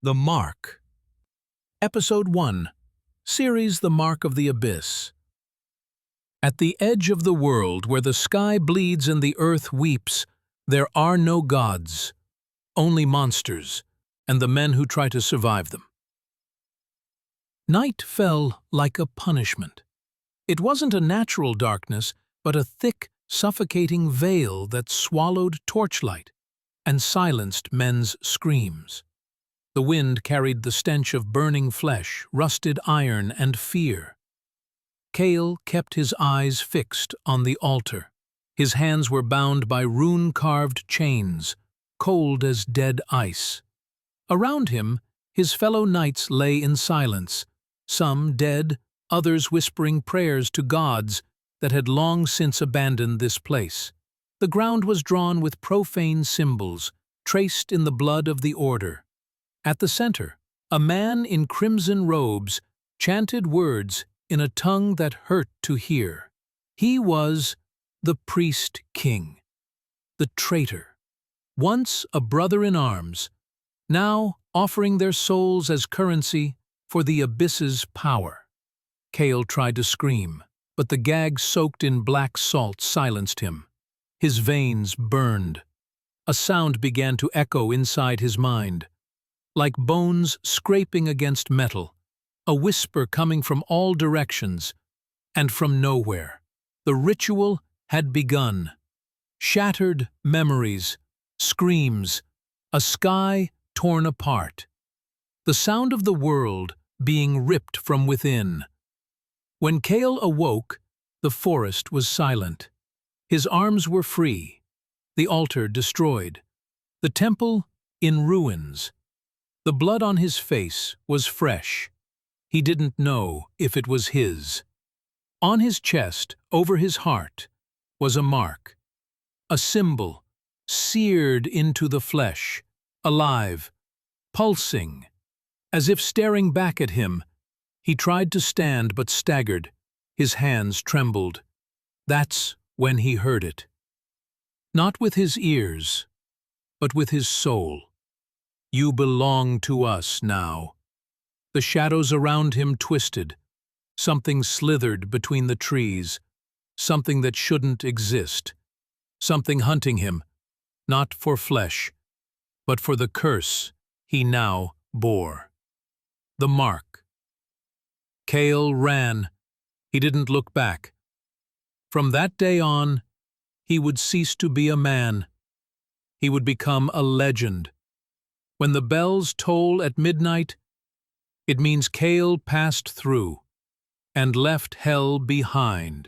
The Mark. Episode 1. Series The Mark of the Abyss. At the edge of the world, where the sky bleeds and the earth weeps, there are no gods, only monsters, and the men who try to survive them. Night fell like a punishment. It wasn't a natural darkness, but a thick, suffocating veil that swallowed torchlight and silenced men's screams. The wind carried the stench of burning flesh, rusted iron, and fear. Kael kept his eyes fixed on the altar. His hands were bound by rune-carved chains, cold as dead ice. Around him, his fellow knights lay in silence, some dead, others whispering prayers to gods that had long since abandoned this place. The ground was drawn with profane symbols, traced in the blood of the order. At the center, a man in crimson robes chanted words in a tongue that hurt to hear. He was the priest king, the traitor, once a brother in arms, now offering their souls as currency for the abyss's power. Kael tried to scream, but the gag soaked in black salt silenced him. His veins burned. A sound began to echo inside his mind, like bones scraping against metal, a whisper coming from all directions and from nowhere. The ritual had begun. Shattered memories, screams, a sky torn apart. The sound of the world being ripped from within. When Kael awoke, the forest was silent. His arms were free, the altar destroyed, the temple in ruins. The blood on his face was fresh. He didn't know if it was his. On his chest, over his heart, was a mark, a symbol, seared into the flesh, alive, pulsing, as if staring back at him. He tried to stand but staggered. His hands trembled. That's when he heard it. Not with his ears, but with his soul. "You belong to us now." The shadows around him twisted. Something slithered between the trees, something that shouldn't exist. Something hunting him, not for flesh, but for the curse he now bore. The mark. Kael ran. He didn't look back. From that day on, he would cease to be a man. He would become a legend. When the bells toll at midnight, it means Kael passed through and left hell behind.